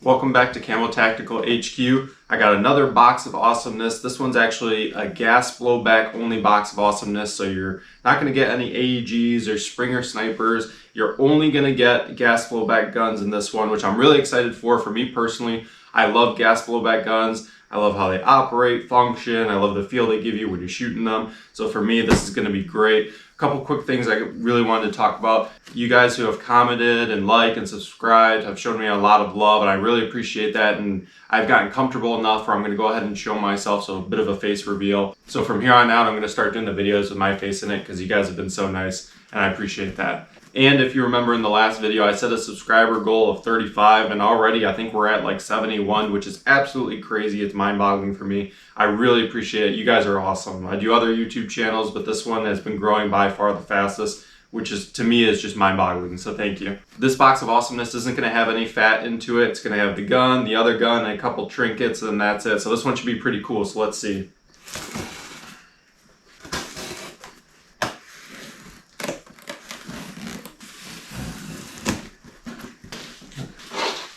Welcome back to Camo Tactical HQ. I got another box of awesomeness. This one's actually a gas blowback only box of awesomeness, so you're not going to get any AEGs or Springer snipers. You're only going to get gas blowback guns in this one, which I'm really excited for. For me personally, I love gas blowback guns. I love how they operate, function. I love the feel they give you when you're shooting them. So for me, this is going to be great. A couple quick things I really wanted to talk about. You guys who have commented and liked and subscribed have shown me a lot of love, and I really appreciate that. And I've gotten comfortable enough where I'm going to go ahead and show myself, so a bit of a face reveal. So from here on out, I'm going to start doing the videos with my face in it because you guys have been so nice, and I appreciate that. And if you remember in the last video, I set a subscriber goal of 35, and already I think we're at like 71, which is absolutely crazy. It's mind-boggling for me. I really appreciate it. You guys are awesome. I do other YouTube channels, but this one has been growing by far the fastest, which is, to me, is just mind-boggling, so thank you. This box of awesomeness isn't going to have any fat into it. It's going to have the gun, the other gun, and a couple trinkets, and that's it. So this one should be pretty cool, so let's see.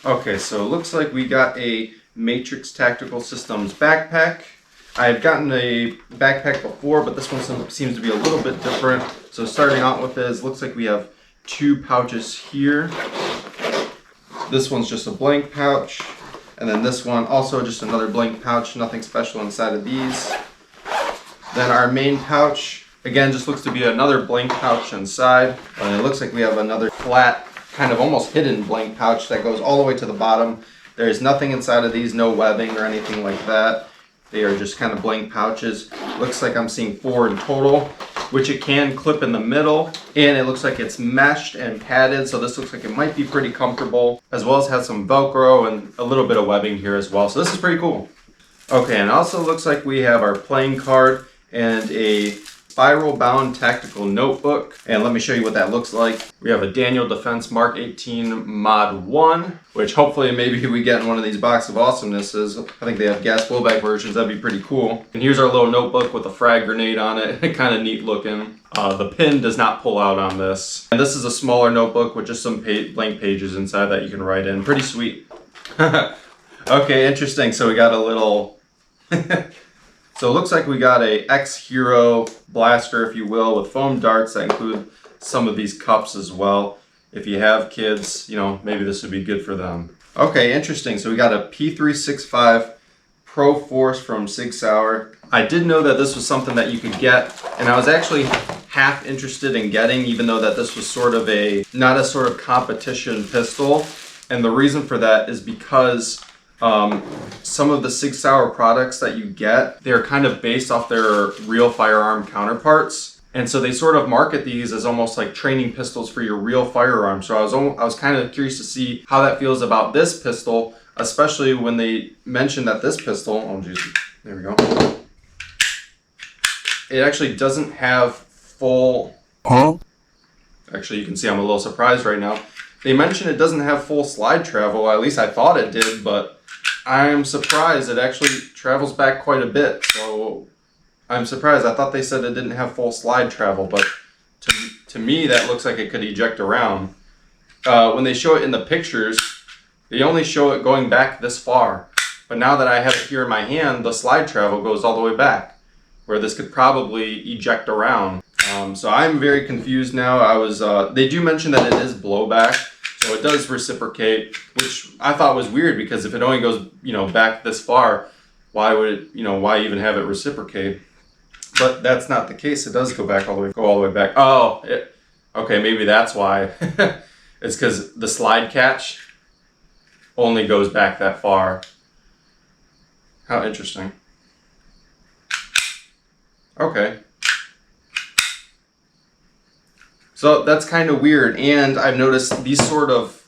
Okay, so it looks like we got a Matrix Tactical Systems backpack. I had gotten a backpack before, but this one seems to be a little bit different. So starting out with this, looks like we have two pouches here. This one's just a blank pouch, and then this one also just another blank pouch, nothing special inside of these. Then our main pouch, again, just looks to be another blank pouch inside, and it looks like we have another flat, kind of almost hidden blank pouch that goes all the way to the bottom. There's nothing inside of these, no webbing or anything like that. They are just kind of blank pouches. Looks like I'm seeing 4 in total, which it can clip in the middle, and it looks like it's meshed and padded, so this looks like it might be pretty comfortable, as well as has some Velcro and a little bit of webbing here as well, so this is pretty cool. Okay, and it also looks like we have our playing card and a spiral bound tactical notebook, and let me show you what that looks like. We have a Daniel Defense Mark 18 Mod 1, which hopefully maybe we get in one of these box of awesomenesses. I think they have gas blowback versions, that'd be pretty cool. And here's our little notebook with a frag grenade on it, kind of neat looking. The pin does not pull out on this. And this is a smaller notebook with just some blank pages inside that you can write in. Pretty sweet. Okay, interesting. So we got a little... So it looks like we got a X-Hero blaster, if you will, with foam darts that include some of these cups as well. If you have kids, you know, maybe this would be good for them. Okay, interesting. So we got a P365 Pro Force from Sig Sauer. I did know that this was something that you could get, and I was actually half interested in getting, even though that this was sort of not a sort of competition pistol. And the reason for that is because some of the Sig Sauer products that you get, they're kind of based off their real firearm counterparts. And so they sort of market these as almost like training pistols for your real firearm. So I was kind of curious to see how that feels about this pistol, especially when they mentioned that this pistol, oh geez, there we go. It actually doesn't have full, actually you can see I'm a little surprised right now. They mentioned it doesn't have full slide travel, at least I thought it did, but I'm surprised it actually travels back quite a bit. So I'm surprised. I thought they said it didn't have full slide travel, but to me that looks like it could eject around. When they show it in the pictures, they only show it going back this far. But now that I have it here in my hand, the slide travel goes all the way back, where this could probably eject around. So I'm very confused now. They do mention that it is blowback, so it does reciprocate, which I thought was weird because if it only goes, you know, back this far, why would it, you know, why even have it reciprocate? But that's not the case. It does go all the way back. Oh, okay, maybe that's why. It's because the slide catch only goes back that far. How interesting. Okay. So that's kind of weird, and I've noticed these sort of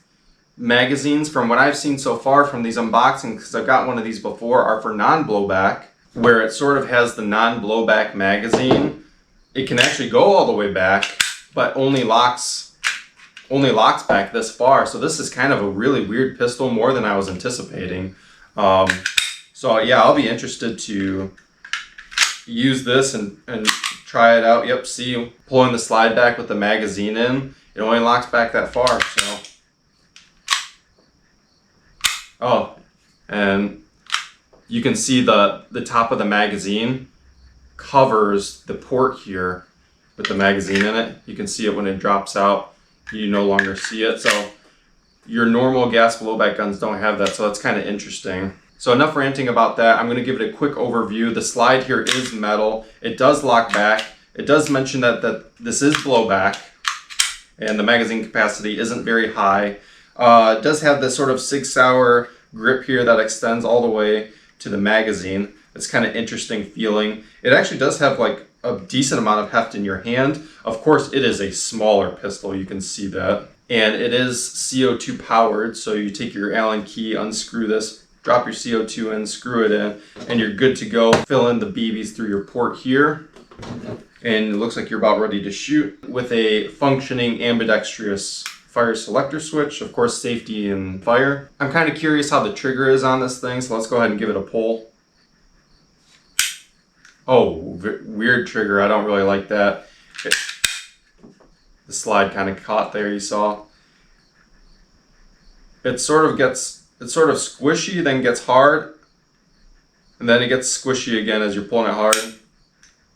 magazines, from what I've seen so far from these unboxings, because I've got one of these before, are for non-blowback, where it sort of has the non-blowback magazine. It can actually go all the way back, but only locks back this far. So this is kind of a really weird pistol, more than I was anticipating. So yeah, I'll be interested to use this and try it out. Yep, see, pulling the slide back with the magazine in, it only locks back that far, so Oh, and you can see the top of the magazine covers the port here with the magazine in it. You can see it when it drops out. You no longer see it. So your normal gas blowback guns don't have that, so that's kind of interesting. So enough ranting about that. I'm going to give it a quick overview. The slide here is metal. It does lock back. It does mention that this is blowback, and the magazine capacity isn't very high. It does have this sort of Sig Sauer grip here that extends all the way to the magazine. It's kind of interesting feeling. It actually does have like a decent amount of heft in your hand. Of course, it is a smaller pistol. You can see that. And it is CO2 powered. So you take your Allen key, unscrew this, drop your CO2 in, screw it in, and you're good to go. Fill in the BBs through your port here. And it looks like you're about ready to shoot with a functioning ambidextrous fire selector switch. Of course, safety and fire. I'm kind of curious how the trigger is on this thing, so let's go ahead and give it a pull. Oh, weird trigger. I don't really like that. The slide kind of caught there, you saw. It's sort of squishy, then gets hard, and then it gets squishy again as you're pulling it hard.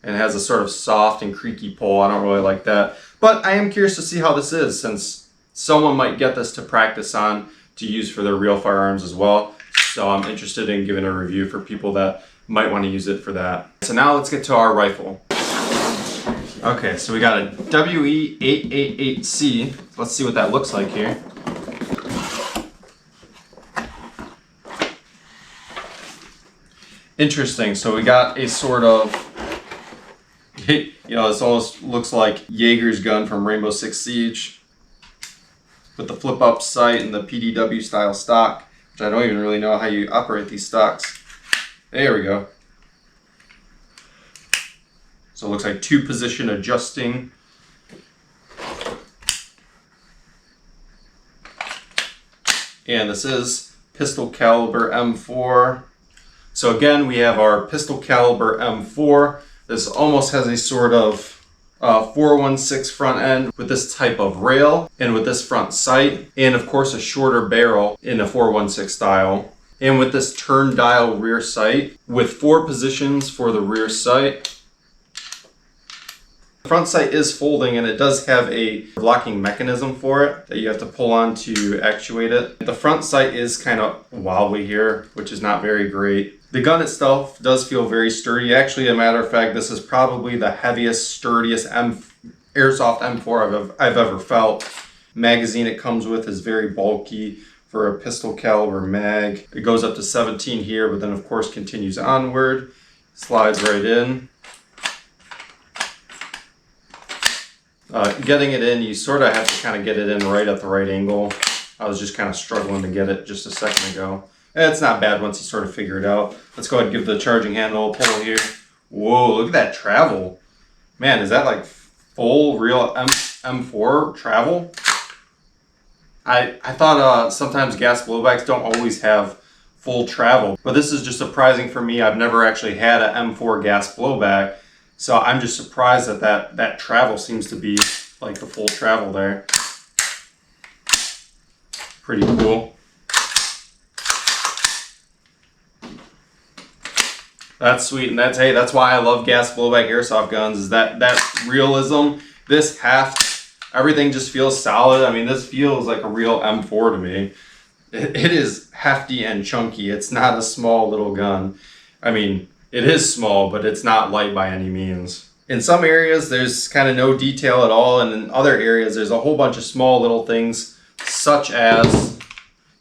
And it has a sort of soft and creaky pull. I don't really like that. But I am curious to see how this is, since someone might get this to practice on to use for their real firearms as well. So I'm interested in giving a review for people that might want to use it for that. So now let's get to our rifle. Okay, so we got a WE888C. Let's see what that looks like here. Interesting. So we got a sort of, you know, this almost looks like Jaeger's gun from Rainbow Six Siege with the flip up sight and the PDW style stock, which I don't even really know how you operate these stocks. There we go. So it looks like 2 position adjusting. And this is pistol caliber M4. So again, we have our pistol caliber M4. This almost has a sort of 416 front end with this type of rail and with this front sight, and of course a shorter barrel in a 416 style. And with this turn dial rear sight with 4 positions for the rear sight. The front sight is folding, and it does have a locking mechanism for it that you have to pull on to actuate it. The front sight is kind of wobbly here, which is not very great. The gun itself does feel very sturdy. Actually, a matter of fact, this is probably the heaviest, sturdiest airsoft M4 I've ever felt. Magazine it comes with is very bulky for a pistol caliber mag. It goes up to 17 here, but then of course continues onward. Slides right in. Getting it in, you sort of have to kind of get it in right at the right angle. I was just kind of struggling to get it just a second ago. It's not bad once you sort of figure it out. Let's go ahead and give the charging handle a pull here. Whoa, look at that travel. Man, is that like full real M4 travel? I thought sometimes gas blowbacks don't always have full travel, but this is just surprising for me. I've never actually had an M4 gas blowback, so I'm just surprised that travel seems to be like the full travel there. Pretty cool. That's sweet, and that's why I love gas blowback airsoft guns, is that realism. This heft, everything just feels solid. I mean, this feels like a real M4 to me. It is hefty and chunky. It's not a small little gun. I mean, it is small, but it's not light by any means. In some areas, there's kind of no detail at all, and in other areas, there's a whole bunch of small little things, such as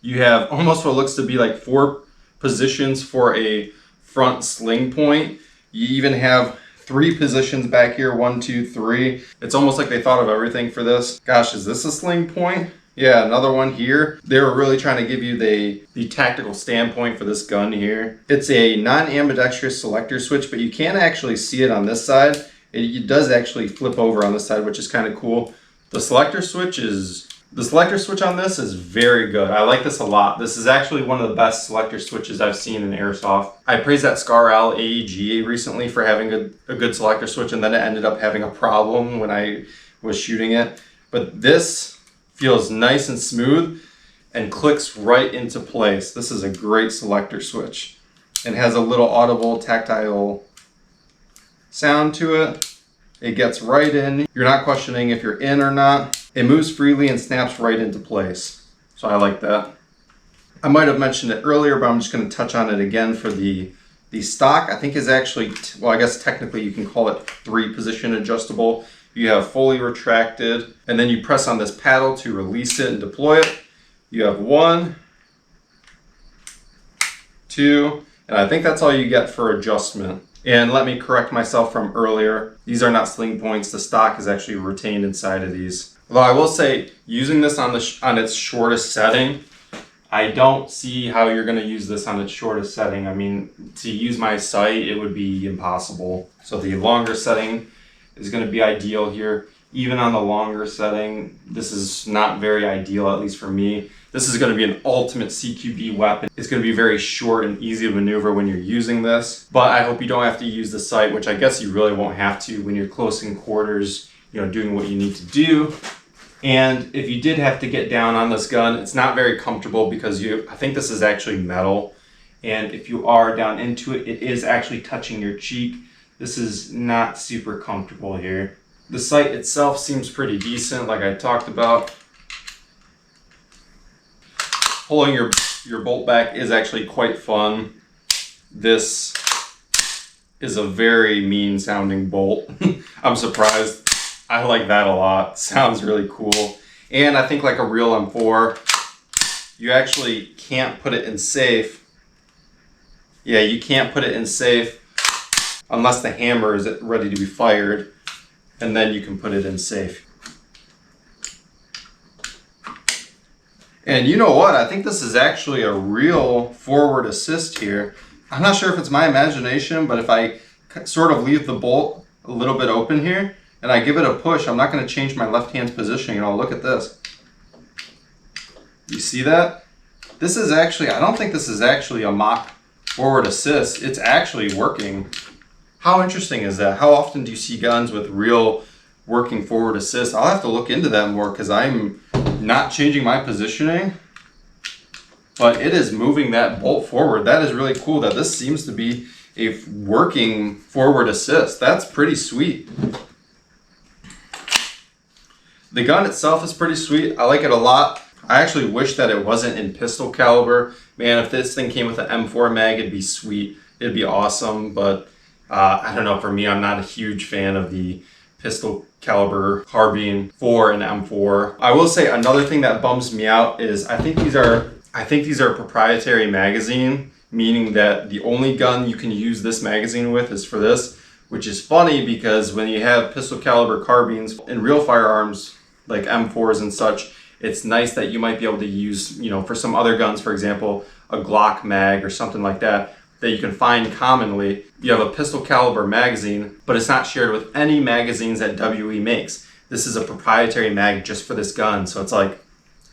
you have almost what looks to be like 4 positions for a front sling point. You even have 3 positions back here, 1, 2, 3. It's almost like they thought of everything for this. Gosh, is this a sling point? Yeah, another one here. They were really trying to give you the tactical standpoint for this gun here. It's a non-ambidextrous selector switch, but you can actually see it on this side. It does actually flip over on this side, which is kind of cool. The selector switch on this is very good. I like this a lot. This is actually one of the best selector switches I've seen in airsoft. I praised that SCAR-L AEG recently for having a good selector switch, and then it ended up having a problem when I was shooting it. But this feels nice and smooth, and clicks right into place. This is a great selector switch. It has a little audible tactile sound to it. It gets right in. You're not questioning if you're in or not. It moves freely and snaps right into place. So I like that. I might have mentioned it earlier, but I'm just going to touch on it again for the stock. I think is actually, well, I guess technically you can call it 3-position adjustable. You have fully retracted, and then you press on this paddle to release it and deploy it. You have 1, 2, and I think that's all you get for adjustment. And let me correct myself from earlier. These are not sling points. The stock is actually retained inside of these. Although I will say, using this on its shortest setting, I don't see how you're going to use this on its shortest setting. I mean, to use my sight, it would be impossible. So the longer setting is going to be ideal here. Even on the longer setting, this is not very ideal, at least for me. This is going to be an ultimate CQB weapon. It's going to be very short and easy to maneuver when you're using this. But I hope you don't have to use the sight, which I guess you really won't have to when you're close in quarters, doing what you need to do. And if you did have to get down on this gun, it's not very comfortable because I think this is actually metal. And if you are down into it, it is actually touching your cheek. This is not super comfortable here. The sight itself seems pretty decent, like I talked about. Pulling your bolt back is actually quite fun. This is a very mean sounding bolt. I'm surprised. I like that a lot. Sounds really cool. And I think like a real M4, you actually can't put it in safe. Yeah, you can't put it in safe unless the hammer is ready to be fired, and then you can put it in safe. And you know what? I think this is actually a real forward assist here. I'm not sure if it's my imagination, but if I sort of leave the bolt a little bit open here, and I give it a push, I'm not going to change my left hand's positioning at all. Look at this. You see that? This is actually, I don't think this is actually a mock forward assist. It's actually working. How interesting is that? How often do you see guns with real working forward assist? I'll have to look into that more because I'm not changing my positioning, but it is moving that bolt forward. That is really cool that this seems to be a working forward assist. That's pretty sweet. The gun itself is pretty sweet. I like it a lot. I actually wish that it wasn't in pistol caliber. Man, if this thing came with an M4 mag, it'd be sweet. It'd be awesome, but I don't know, for me, I'm not a huge fan of the pistol caliber carbine for an M4. I will say another thing that bums me out is I think these are proprietary magazine, meaning that the only gun you can use this magazine with is for this, which is funny because when you have pistol caliber carbines in real firearms like M4s and such, it's nice that you might be able to use, for some other guns, for example, a Glock mag or something like that you can find commonly. You have a pistol caliber magazine, but it's not shared with any magazines that WE makes. This is a proprietary mag just for this gun, so it's like,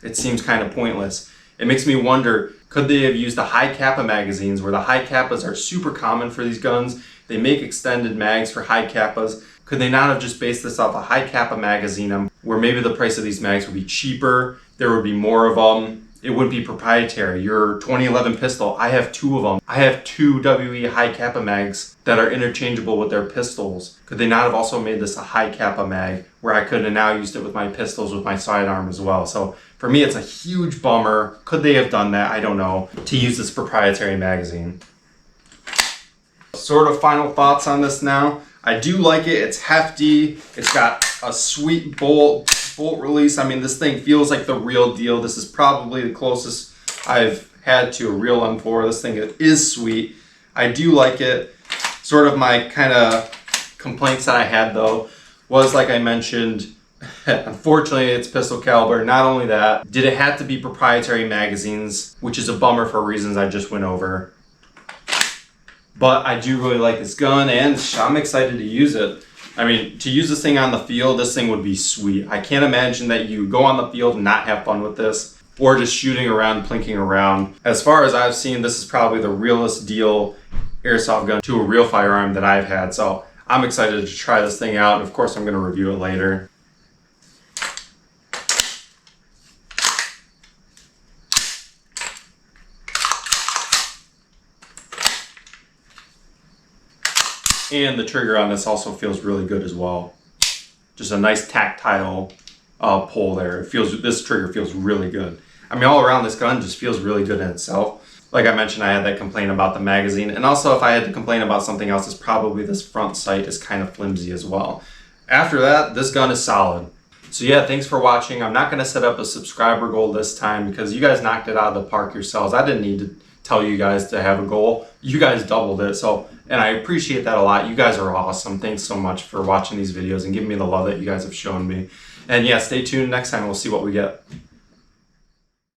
it seems kind of pointless. It makes me wonder, could they have used the high kappa magazines where the high kappas are super common for these guns? They make extended mags for high kappas. Could they not have just based this off a high kappa magazine where maybe the price of these mags would be cheaper, there would be more of them, it wouldn't be proprietary. Your 2011 pistol, I have 2 of them. I have 2 WE high kappa mags that are interchangeable with their pistols. Could they not have also made this a high kappa mag where I could have now used it with my pistols with my sidearm as well? So for me, it's a huge bummer. Could they have done that? I don't know. To use this proprietary magazine. Sort of final thoughts on this now. I do like it. It's hefty. It's got a sweet bolt release. I mean, this thing feels like the real deal. This is probably the closest I've had to a real M4. This thing is sweet. I do like it. Sort of my kind of complaints that I had though was, like I mentioned, unfortunately it's pistol caliber. Not only that, did it have to be proprietary magazines, which is a bummer for reasons I just went over. But I do really like this gun and I'm excited to use it. I mean, to use this thing on the field, this thing would be sweet. I can't imagine that you go on the field and not have fun with this, or just shooting around, plinking around. As far as I've seen, this is probably the realest deal airsoft gun to a real firearm that I've had. So I'm excited to try this thing out. And of course, I'm going to review it later. And the trigger on this also feels really good as well. Just a nice tactile pull there. This trigger feels really good. I mean, all around this gun just feels really good in itself. Like I mentioned, I had that complaint about the magazine. And also, if I had to complain about something else, it's probably this front sight is kind of flimsy as well. After that, this gun is solid. So yeah, thanks for watching. I'm not going to set up a subscriber goal this time because you guys knocked it out of the park yourselves. I didn't need to tell you guys to have a goal. You guys doubled it. And I appreciate that a lot. You guys are awesome. Thanks so much for watching these videos and giving me the love that you guys have shown me. And yeah, stay tuned. Next time we'll see what we get.